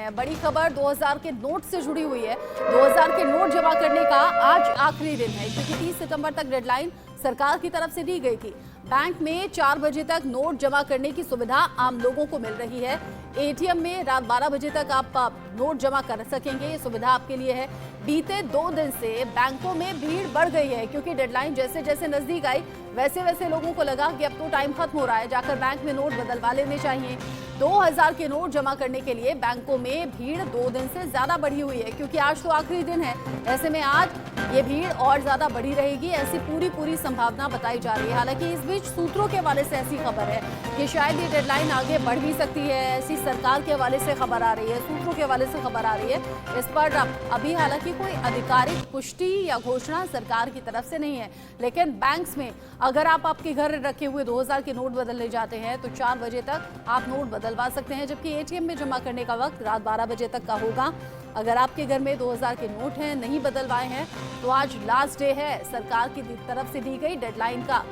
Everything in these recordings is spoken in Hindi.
हैं। बड़ी खबर 2000 के नोट से जुड़ी हुई है। 2000 के नोट जमा करने का आज आखिरी दिन है, क्योंकि 30 सितंबर तक डेडलाइन सरकार की तरफ से दी गई थी। बैंक में 4 बजे तक नोट जमा करने की सुविधा आम लोगों को मिल रही है। एटीएम में रात 12 बजे तक आप नोट जमा कर सकेंगे, ये सुविधा आपके लिए है। बीते 2 दिन से बैंकों में भीड़ बढ़ गई है, क्योंकि डेडलाइन जैसे जैसे नजदीक आई वैसे वैसे लोगों को लगा कि अब तो टाइम खत्म हो रहा है, जाकर बैंक में नोट बदलवा लेने चाहिए। 2000 के नोट जमा करने के लिए बैंकों में भीड़ 2 दिन से ज्यादा बढ़ी हुई है, क्योंकि आज तो आखिरी दिन है। ऐसे में आज ये भीड़ और ज्यादा बढ़ी रहेगी, ऐसी पूरी संभावना बताई जा रही है। हालांकि इस बीच सूत्रों के हवाले से ऐसी खबर है कि शायद ये डेडलाइन आगे बढ़ भी सकती है, ऐसी सरकार के हवाले से खबर आ रही है, सूत्रों के हवाले से खबर आ रही है। इस पर अभी हालांकि कोई आधिकारिक पुष्टि या घोषणा सरकार की तरफ से नहीं है, लेकिन बैंक्स में अगर आप आपके घर रखे हुए 2000 के नोट बदलने जाते हैं तो 4 बजे तक आप नोट बदलवा सकते हैं, जबकि एटीएम में जमा करने का वक्त रात 12 बजे तक का होगा। अगर आपके घर में 2000 के नोट हैं, नहीं बदलवाए हैं, तो आज लास्ट डे है सरकार की तरफ से दी गई डेडलाइन का।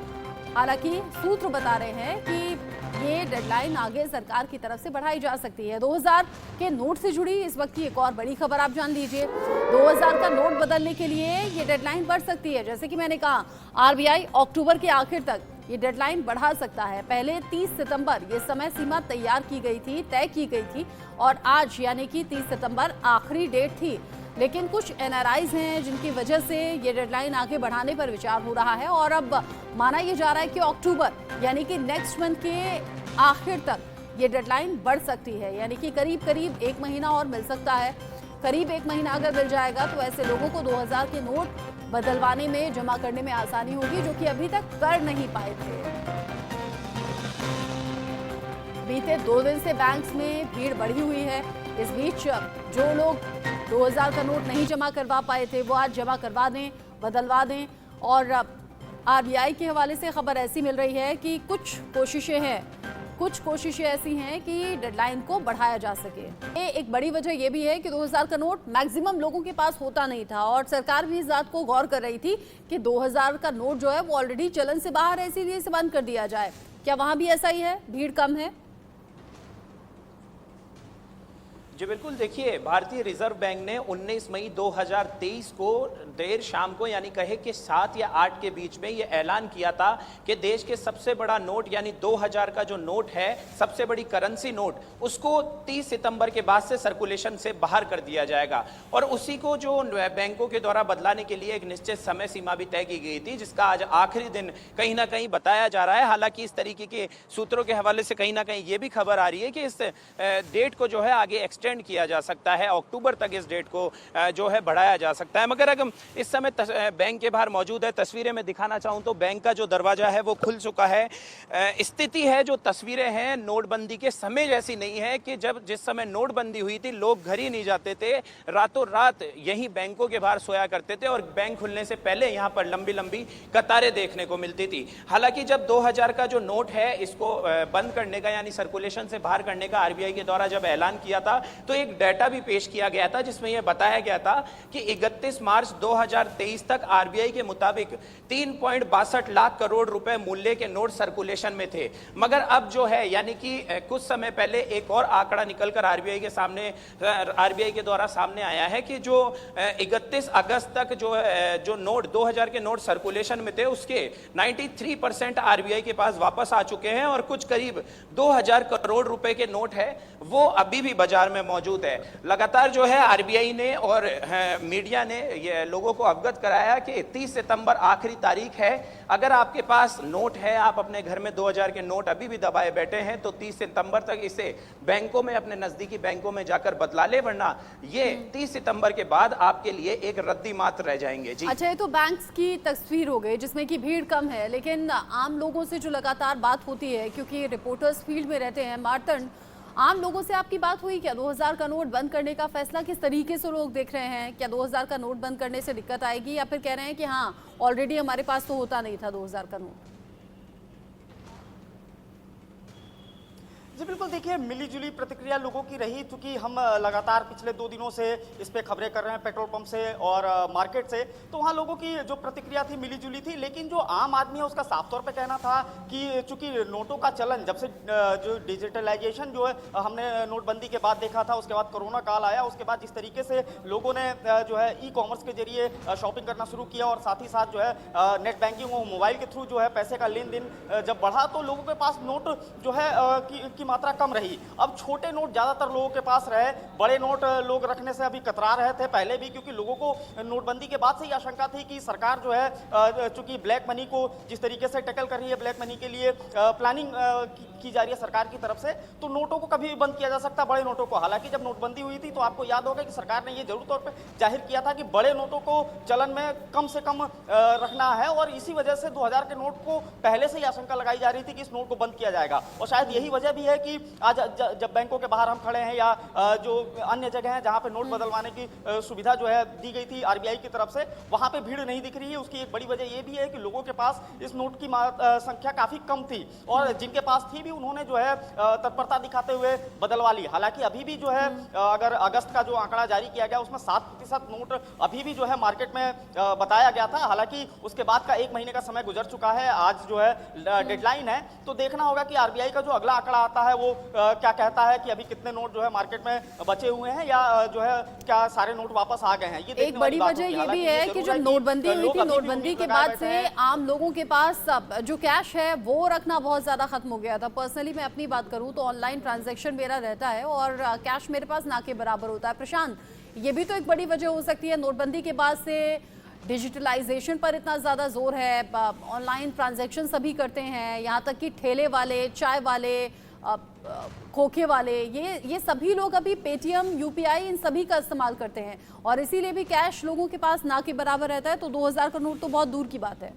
हालांकि सूत्र बता रहे हैं कि ये डेडलाइन आगे सरकार की तरफ से बढ़ाई जा सकती है। 2000 के नोट से जुड़ी इस वक्त की एक और बड़ी खबर आप जान लीजिए। 2000 का नोट बदलने के लिए ये डेडलाइन बढ़ सकती है। जैसे कि मैंने कहा, आरबीआई अक्टूबर के आखिर तक ये डेडलाइन बढ़ा सकता है। पहले 30 सितंबर ये समय सीमा तैयार की गई थी, तय की गई थी, और आज यानी कि 30 सितंबर आखिरी डेट थी। लेकिन कुछ एनआरआईज हैं जिनकी वजह से ये डेडलाइन आगे बढ़ाने पर विचार हो रहा है, और अब माना यह जा रहा है कि अक्टूबर यानी कि नेक्स्ट मंथ के आखिर तक ये डेडलाइन बढ़ सकती है, यानी कि करीब 1 महीना और मिल सकता है। करीब 1 महीना अगर मिल जाएगा तो ऐसे लोगों को 2000 के नोट बदलवाने में, जमा करने में आसानी होगी, जो कि अभी तक कर नहीं पाए थे। बीते 2 दिन से बैंक्स में भीड़ बढ़ी हुई है। इस बीच जो लोग 2000 का नोट नहीं जमा करवा पाए थे वो आज जमा करवा दें, बदलवा दें। और आरबीआई के हवाले से खबर ऐसी मिल रही है कि कुछ कोशिशें ऐसी हैं कि डेडलाइन को बढ़ाया जा सके। एक बड़ी वजह यह भी है कि 2000 का नोट मैक्सिमम लोगों के पास होता नहीं था, और सरकार भी इस बात को गौर कर रही थी कि 2000 का नोट जो है वो ऑलरेडी चलन से बाहर है, इसीलिए इसे बंद कर दिया जाए। क्या वहां भी ऐसा ही है, भीड़ कम है? जी बिल्कुल, देखिए, भारतीय रिजर्व बैंक ने 19 मई 2023 को देर शाम को, यानी कहे कि 7 या 8 के बीच में ये ऐलान किया था कि देश के सबसे बड़ा नोट यानी 2000 का जो नोट है, सबसे बड़ी करेंसी नोट, उसको 30 सितंबर के बाद से सर्कुलेशन से बाहर कर दिया जाएगा। और उसी को जो बैंकों के द्वारा बदलाने के लिए एक निश्चित समय सीमा भी तय की गई थी, जिसका आज आखिरी दिन कहीं ना कहीं बताया जा रहा है। हालांकि इस तरीके के सूत्रों के हवाले से कहीं ना कहीं ये भी खबर आ रही है कि इस डेट को जो है आगे एक्सटेंड किया जा सकता है, अक्टूबर तक इस डेट को जो है बढ़ाया जा सकता है। मगर अगर इस समय बैंक के बाहर मौजूद है, तस्वीरें में दिखाना चाहूं तो बैंक का जो दरवाजा है वो खुल चुका है। स्थिति है, जो तस्वीरें हैं नोटबंदी के समय जैसी नहीं है कि जिस समय नोटबंदी हुई थी लोग घर ही नहीं जाते थे, रातों रात यही बैंकों के बाहर सोया करते थे, और बैंक खुलने से पहले यहाँ पर लंबी लंबी कतारें देखने को मिलती थी। हालांकि जब 2000 का जो नोट है इसको बंद करने का यानी सर्कुलेशन से बाहर करने का आरबीआई के द्वारा जब ऐलान किया था, तो एक डाटा भी पेश किया गया था जिसमें यह बताया गया था कि 31 मार्च 2023 तक आरबीआई के मुताबिक 3.62 लाख करोड़ रुपए मूल्य के नोट सर्कुलेशन में थे। मगर अब जो है, यानी कि कुछ समय पहले एक और आंकड़ा निकलकर आरबीआई के द्वारा सामने आया है कि जो 31 अगस्त तक जो नोट 2000 के नोट सर्कुलेशन में थे उसके 93% आरबीआई के पास वापस आ चुके हैं, और कुछ करीब 2000 करोड़ रुपए के नोट है वो अभी भी बाजार में मौजूद है। लगातार जो है आरबीआई ने और मीडिया ने ये लोगों को अवगत कराया कि 30 सितंबर आखिरी तारीख है। अगर आपके पास नोट है, आप अपने घर में 2000 के नोट अभी भी दबाए बैठे हैं, तो 30 सितंबर तक इसे बैंकों में, अपने नजदीकी बैंकों में जाकर बदला ले, वरना ये 30 सितंबर के बाद आपके लिए एक रद्दी मात्र रह जाएंगे। जी अच्छा, ये तो बैंक्स की तस्वीर हो गई जिसमें कि भीड़ कम है, लेकिन आम लोगों से जो लगातार बात होती है, क्योंकि रिपोर्टर्स फील्ड में रहते हैं, मार्तंड, आम लोगों से आपकी बात हुई क्या? 2000 का नोट बंद करने का फैसला किस तरीके से लोग देख रहे हैं? क्या 2000 का नोट बंद करने से दिक्कत आएगी, या फिर कह रहे हैं कि हाँ ऑलरेडी हमारे पास तो होता नहीं था 2000 का नोट? जी बिल्कुल, देखिए मिली जुली प्रतिक्रिया लोगों की रही, क्योंकि हम लगातार पिछले 2 दिनों से इस पे खबरें कर रहे हैं पेट्रोल पंप से और मार्केट से, तो वहाँ लोगों की जो प्रतिक्रिया थी मिली जुली थी। लेकिन जो आम आदमी है उसका साफ तौर पे कहना था कि चूंकि नोटों का चलन जब से जो डिजिटलाइजेशन जो है हमने नोटबंदी के बाद देखा था, उसके बाद कोरोना काल आया, उसके बाद जिस तरीके से लोगों ने जो है ई कॉमर्स के जरिए शॉपिंग करना शुरू किया और साथ ही साथ जो है नेट बैंकिंग और मोबाइल के थ्रू जो है पैसे का लेन देन जब बढ़ा, तो लोगों के पास नोट जो है की मात्रा कम रही। अब छोटे नोट ज्यादातर लोगों के पास रहे, बड़े नोट लोग रखने से अभी कतरा रहे थे पहले भी, क्योंकि लोगों को नोटबंदी के बाद से ही आशंका थी कि सरकार जो है चूंकि ब्लैक मनी को जिस तरीके से टैकल कर रही है, ब्लैक मनी के लिए प्लानिंग की जा रही है सरकार की तरफ से, तो नोटों को कभी भी बंद किया जा सकता, बड़े नोटों को। हालांकि जब नोटबंदी हुई थी तो आपको याद होगा कि सरकार ने ये जरूर तौर पर जाहिर किया था कि बड़े नोटों को चलन में कम से कम रखना है, और इसी वजह से 2000 के नोट को पहले से ही आशंका लगाई जा रही थी कि इस नोट को बंद किया जाएगा। और शायद यही वजह भी है कि आज जब बैंकों के बाहर हम खड़े हैं या जो अन्य जगह हैं जहां पे नोट बदलवाने की सुविधा जो है दी गई थी आरबीआई की तरफ से, वहां पे भीड़ नहीं दिख रही है। उसकी एक बड़ी वजह ये भी है कि लोगों के पास इस नोट की संख्या काफी कम थी, और जिनके पास थी भी उन्होंने जो है तत्परता दिखाते हुए बदलवा ली। हालांकि अभी भी जो है अगर अगस्त का जो आंकड़ा जारी किया गया उसमें 7% नोट अभी भी जो है मार्केट में बताया गया था। हालांकि उसके बाद का 1 महीने का समय गुजर चुका है, आज जो है डेडलाइन है, तो देखना होगा कि आरबीआई का जो अगला आंकड़ा आता है वो क्या कहता है कि अभी कितने नोट जो है मार्केट में बचे हुए हैं, या जो है क्या सारे नोट वापस आ गए हैं। ये एक बड़ी वजह ये भी है कि जब नोटबंदी हुई थी, नोटबंदी के बाद से आम लोगों के पास जो कैश है वो रखना बहुत ज्यादा खत्म हो गया था। पर्सनली मैं अपनी बात करूं तो ऑनलाइन ट्रांजैक्शन मेरा रहता है और कैश मेरे पास ना के बराबर होता है। प्रशांत, ये भी तो एक बड़ी वजह हो सकती है, नोटबंदी के बाद से डिजिटलाइजेशन पर इतना ज़्यादा जोर है, ऑनलाइन ट्रांजैक्शन सभी करते हैं, यहाँ तक कि ठेले वाले, चाय वाले, खोखे वाले, ये सभी लोग अभी पेटीएम, यूपीआई इन सभी का इस्तेमाल करते हैं, और इसीलिए भी कैश लोगों के पास ना के बराबर रहता है। तो 2000 का नोट तो बहुत दूर की बात है।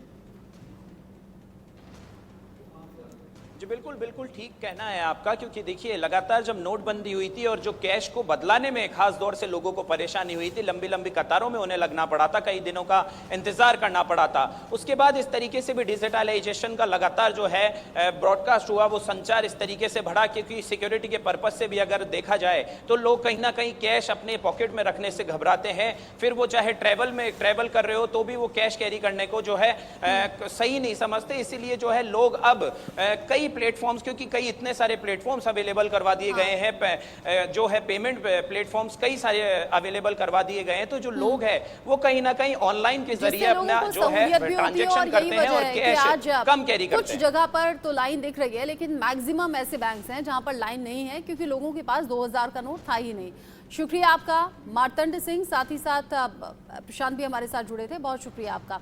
जी बिल्कुल बिल्कुल ठीक कहना है आपका, क्योंकि देखिए लगातार जब नोटबंदी हुई थी और जो कैश को बदलाने में खास तौर से लोगों को परेशानी हुई थी, लंबी लंबी कतारों में उन्हें लगना पड़ा था, कई दिनों का इंतजार करना पड़ा था। उसके बाद इस तरीके से भी डिजिटलाइजेशन का लगातार जो है ब्रॉडकास्ट हुआ, वो संचार इस तरीके से बढ़ा, क्योंकि सिक्योरिटी के पर्पज से भी अगर देखा जाए तो लोग कहीं ना कहीं कैश अपने पॉकेट में रखने से घबराते हैं। फिर वो चाहे ट्रैवल कर रहे हो तो भी वो कैश कैरी करने को जो है सही नहीं समझते। इसीलिए जो है लोग अब कई प्लेटफॉर्म्स, क्योंकि कई इतने सारे प्लेटफॉर्म्स अवेलेबल करवा दिए गए हैं, जो है पेमेंट प्लेटफॉर्म्स कई सारे अवेलेबल करवा दिए गए हैं, तो जो लोग हैं वो कहीं ना कहीं ऑनलाइन के जरिए अपना जो है ट्रांजैक्शन करते हैं और कैश कम कैरी करते हैं। कुछ जगह पर तो लाइन दिख रही है, लेकिन मैक्सिमम ऐसे बैंक्स हैं जहां पर लाइन नहीं है, क्योंकि लोगों के पास 2000 का नोट था ही नहीं। शुक्रिया आपका मार्तंड सिंह, साथ ही साथ प्रशांत भी हमारे साथ जुड़े थे, बहुत शुक्रिया आपका।